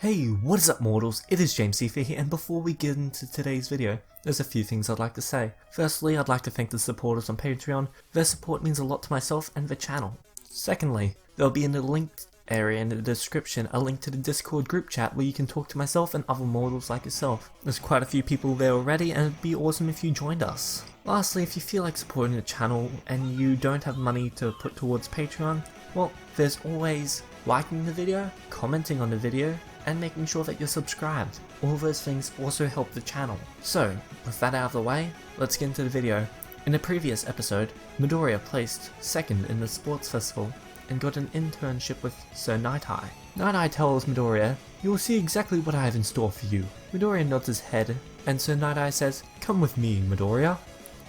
Hey, what is up mortals? It is JamesCfer here, and before we get into today's video, there's a few things I'd like to say. Firstly, I'd like to thank the supporters on Patreon. Their support means a lot to myself and the channel. Secondly, there'll be in the linked area in the description a link to the Discord group chat where you can talk to myself and other mortals like yourself. There's quite a few people there already, and it'd be awesome if you joined us. Lastly, if you feel like supporting the channel and you don't have money to put towards Patreon, well, there's always liking the video, commenting on the video, and making sure that you're subscribed. All those things also help the channel. So, with that out of the way, let's get into the video. In the previous episode, Midoriya placed second in the sports festival and got an internship with Sir Night-Eye. Night-Eye tells Midoriya, "You will see exactly what I have in store for you." Midoriya nods his head, and Sir Night-Eye says, "Come with me, Midoriya."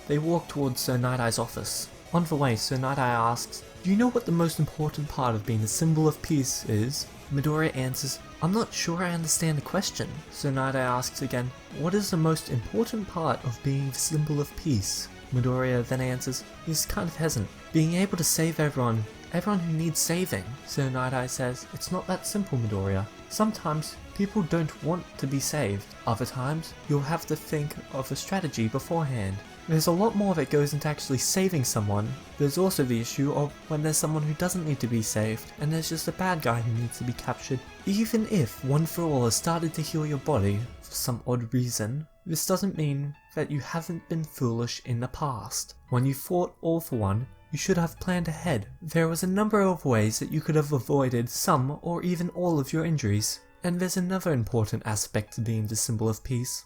They walk towards Sir Night-Eye's office. On the way, Sir Night-Eye asks, "Do you know what the most important part of being a symbol of peace is?" Midoriya answers, "I'm not sure I understand the question." Sir Night-Eye asks again, "What is the most important part of being the symbol of peace?" Midoriya then answers, he's kind of hesitant, "Being able to save everyone who needs saving." Sir Night-Eye says, "It's not that simple, Midoriya. Sometimes people don't want to be saved. Other times, you'll have to think of a strategy beforehand. There's a lot more that goes into actually saving someone. There's also the issue of when there's someone who doesn't need to be saved, and there's just a bad guy who needs to be captured. Even if One For All has started to heal your body for some odd reason, this doesn't mean that you haven't been foolish in the past. When you fought All For One, you should have planned ahead. There was a number of ways that you could have avoided some or even all of your injuries. And there's another important aspect to being the symbol of peace.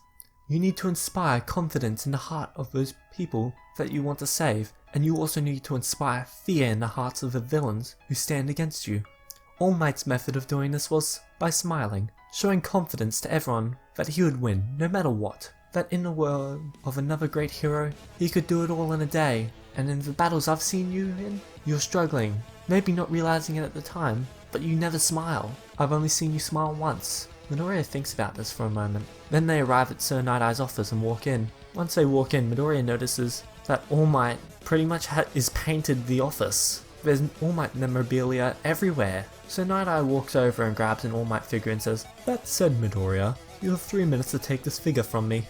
You need to inspire confidence in the heart of those people that you want to save, and you also need to inspire fear in the hearts of the villains who stand against you." All Might's method of doing this was by smiling, showing confidence to everyone that he would win no matter what, that in the world of another great hero, he could do it all in a day, and in the battles I've seen you in, you're struggling, maybe not realizing it at the time, but you never smile. I've only seen you smile once. Midoriya thinks about this for a moment. Then they arrive at Sir Night-Eye's office and walk in. Once they walk in, Midoriya notices that All Might pretty much is painted the office. There's All Might memorabilia everywhere. Sir Night-Eye walks over and grabs an All Might figure and says, "That said, Midoriya, you have 3 minutes to take this figure from me.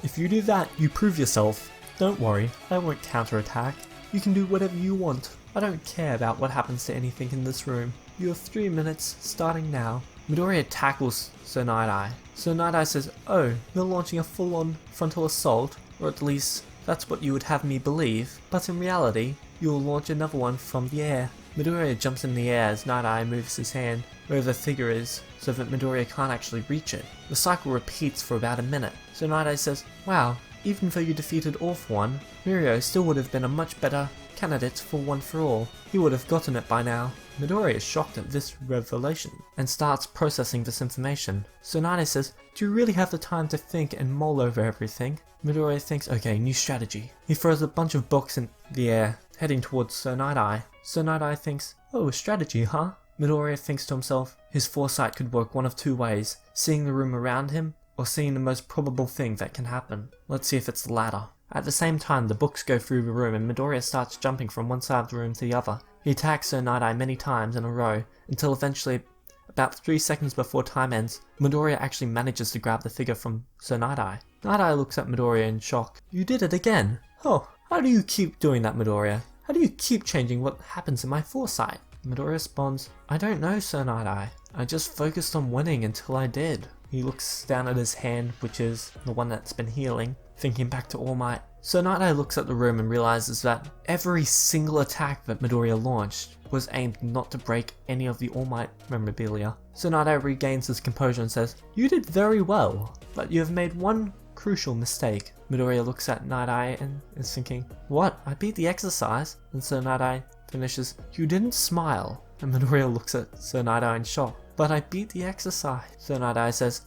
If you do that, you prove yourself. Don't worry, I won't counterattack. You can do whatever you want. I don't care about what happens to anything in this room. You have 3 minutes, starting now." Midoriya tackles Sir Night-Eye. Sir Night-Eye says, "Oh, you're launching a full-on frontal assault, or at least that's what you would have me believe, but in reality, you'll launch another one from the air." Midoriya jumps in the air as Night-Eye moves his hand where the figure is, so that Midoriya can't actually reach it. The cycle repeats for about a minute. So Night-Eye says, "Wow, even though you defeated All For One, Mirio still would have been a much better candidate for One For All. He would have gotten it by now." Midoriya is shocked at this revelation and starts processing this information. So Night-Eye says, "Do you really have the time to think and mull over everything?" Midoriya thinks, "Okay, new strategy." He throws a bunch of books in the air, heading towards Sir Night-Eye. Sir Night-Eye thinks, "Oh, a strategy, huh?" Midoriya thinks to himself, his foresight could work one of two ways, seeing the room around him, or seeing the most probable thing that can happen. Let's see if it's the latter. At the same time, the books go through the room and Midoriya starts jumping from one side of the room to the other. He attacks Sir Night-Eye many times in a row, until eventually, about 3 seconds before time ends, Midoriya actually manages to grab the figure from Sir Night-Eye. Night-Eye looks at Midoriya in shock. "You did it again! Oh, how do you keep doing that, Midoriya? How do you keep changing what happens in my foresight?" Midoriya responds, "I don't know, Sir Night-Eye. I just focused on winning until I did." He looks down at his hand, which is the one that's been healing, thinking back to All Might. So Night-Eye looks at the room and realizes that every single attack that Midoriya launched was aimed not to break any of the All Might memorabilia. So Night-Eye regains his composure and says, "You did very well, but you have made one crucial mistake." Midoriya looks at Night-Eye and is thinking, "What? I beat the exercise?" And so Night-Eye finishes, "You didn't smile." And Midoriya looks at Sir Night-Eye in shock. "But I beat the exercise." So Night-Eye says,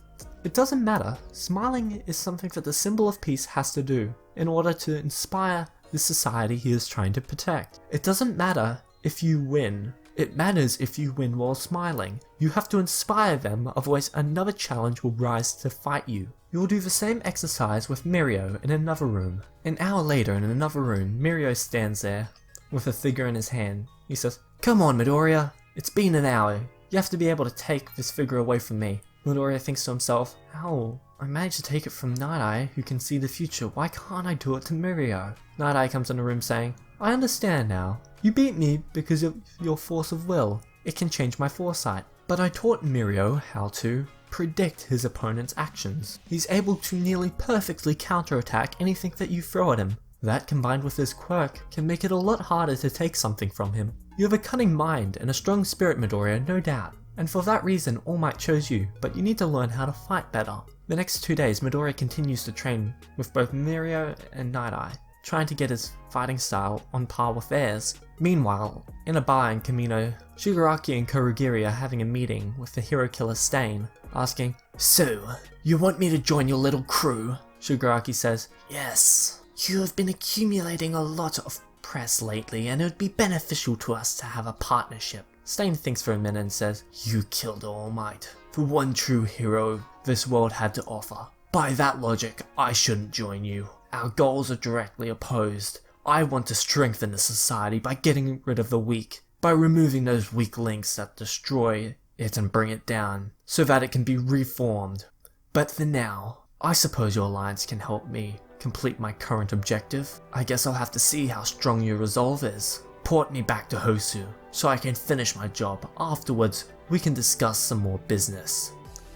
"It doesn't matter. Smiling is something that the symbol of peace has to do in order to inspire the society he is trying to protect. It doesn't matter if you win. It matters if you win while smiling. You have to inspire them, otherwise another challenge will rise to fight you." You'll do the same exercise with Mirio in another room. An hour later in another room, Mirio stands there with a figure in his hand. He says, "Come on, Midoriya. It's been an hour. You have to be able to take this figure away from me." Midoriya thinks to himself, how? I managed to take it from Night Eye, who can see the future, why can't I do it to Mirio? Night Eye comes in the room saying, I understand now. You beat me because of your force of will. It can change my foresight. But I taught Mirio how to predict his opponent's actions. He's able to nearly perfectly counterattack anything that you throw at him. That, combined with his quirk, can make it a lot harder to take something from him. You have a cunning mind and a strong spirit, Midoriya, no doubt. And for that reason, All Might chose you, but you need to learn how to fight better. The next 2 days, Midoriya continues to train with both Mirio and Night Eye, trying to get his fighting style on par with theirs. Meanwhile, in a bar in Kamino, Shigaraki and Kurogiri are having a meeting with the hero killer Stain, asking, So, you want me to join your little crew? Shigaraki says, Yes. You have been accumulating a lot of press lately, and it would be beneficial to us to have a partnership. Stain thinks for a minute and says, You killed All Might, the one true hero this world had to offer. By that logic, I shouldn't join you. Our goals are directly opposed. I want to strengthen the society by getting rid of the weak, by removing those weak links that destroy it and bring it down, so that it can be reformed. But for now, I suppose your alliance can help me complete my current objective. I guess I'll have to see how strong your resolve is. Port me back to Hosu, so I can finish my job. Afterwards, we can discuss some more business.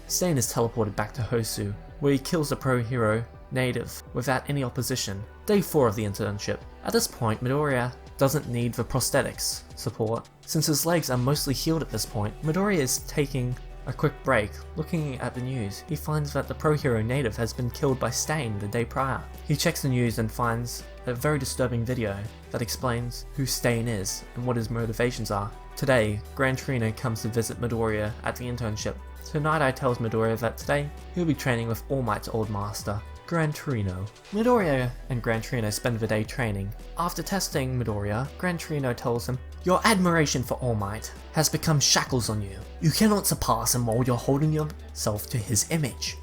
Stain is teleported back to Hosu, where he kills a pro hero native without any opposition. Day 4 of the internship. At this point, Midoriya doesn't need the prosthetics support. Since his legs are mostly healed at this point, Midoriya is taking a quick break. Looking at the news, he finds that the pro hero native has been killed by Stain the day prior. He checks the news and finds a very disturbing video that explains who Stain is and what his motivations are. Today, Gran Torino comes to visit Midoriya at the internship. So Night Eye tells Midoriya that today he'll be training with All Might's old master, Gran Torino. Midoriya and Gran Torino spend the day training. After testing Midoriya, Gran Torino tells him, Your admiration for All Might has become shackles on you. You cannot surpass him while you're holding yourself to his image.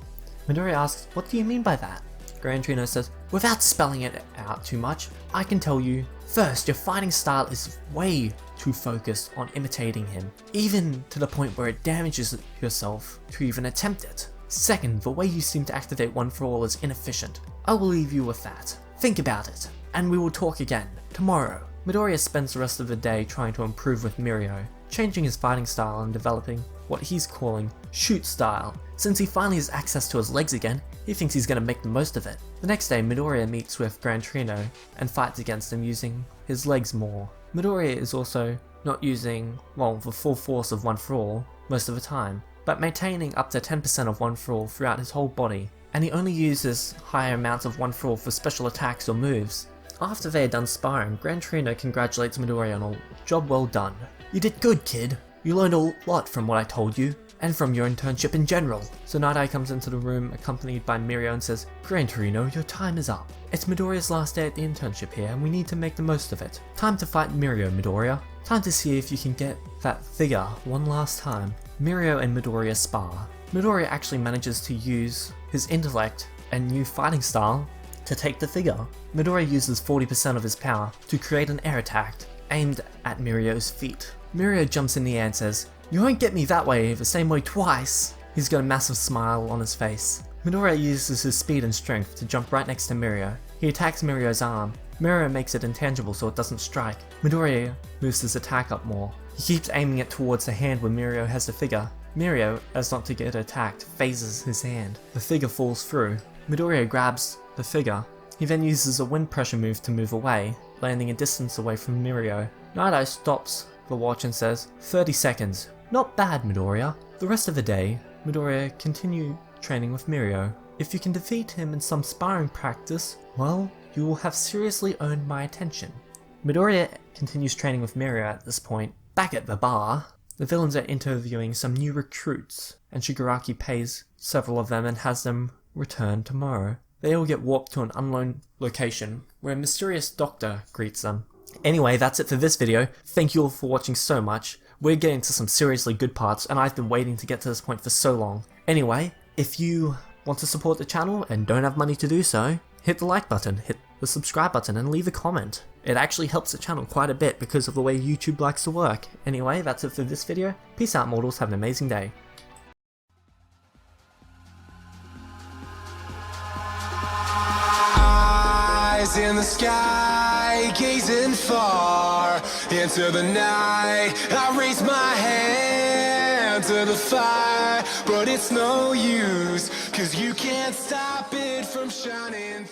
Midoriya asks, What do you mean by that? Gran Torino says, Without spelling it out too much, I can tell you, first, your fighting style is way too focused on imitating him, even to the point where it damages yourself to even attempt it. Second, the way you seem to activate One for All is inefficient. I will leave you with that. Think about it, and we will talk again tomorrow. Midoriya spends the rest of the day trying to improve with Mirio, changing his fighting style and developing what he's calling shoot style. Since he finally has access to his legs again, he thinks he's going to make the most of it. The next day, Midoriya meets with Gran Torino and fights against him using his legs more. Midoriya is also not using, well, the full force of One for All most of the time, but maintaining up to 10% of One for All throughout his whole body, and he only uses higher amounts of One for All for special attacks or moves. After they are done sparring, Gran Torino congratulates Midoriya on a job well done. You did good, kid. You learned a lot from what I told you, and from your internship in general. So Night Eye comes into the room accompanied by Mirio and says, Gran Torino, your time is up. It's Midoriya's last day at the internship here, and we need to make the most of it. Time to fight Mirio, Midoriya. Time to see if you can get that figure one last time. Mirio and Midoriya spar. Midoriya actually manages to use his intellect and new fighting style to take the figure. Midoriya uses 40% of his power to create an air attack aimed at Mirio's feet. Mirio jumps in the air and says, You won't get me that way the same way twice. He's got a massive smile on his face. Midoriya uses his speed and strength to jump right next to Mirio. He attacks Mirio's arm. Mirio makes it intangible so it doesn't strike. Midoriya moves his attack up more. He keeps aiming it towards the hand where Mirio has the figure. Mirio, as not to get attacked, phases his hand. The figure falls through. Midoriya grabs the figure. He then uses a wind pressure move to move away, landing a distance away from Mirio. Night Eye stops the watch and says, 30 seconds. Not bad, Midoriya. The rest of the day, Midoriya continued training with Mirio. If you can defeat him in some sparring practice, well, you will have seriously earned my attention. Midoriya continues training with Mirio at this point. Back at the bar, the villains are interviewing some new recruits, and Shigaraki pays several of them and has them return tomorrow. They all get warped to an unknown location, where a mysterious doctor greets them. Anyway, that's it for this video. Thank you all for watching so much. We're getting to some seriously good parts, and I've been waiting to get to this point for so long. Anyway, if you want to support the channel and don't have money to do so, hit the like button, hit the subscribe button, and leave a comment. It actually helps the channel quite a bit because of the way YouTube likes to work. Anyway, that's it for this video. Peace out, mortals. Have an amazing day. eyes in the sky, gazing far into the night. I raise my hand to the fire, but it's no use, 'cause you can't stop it from shining.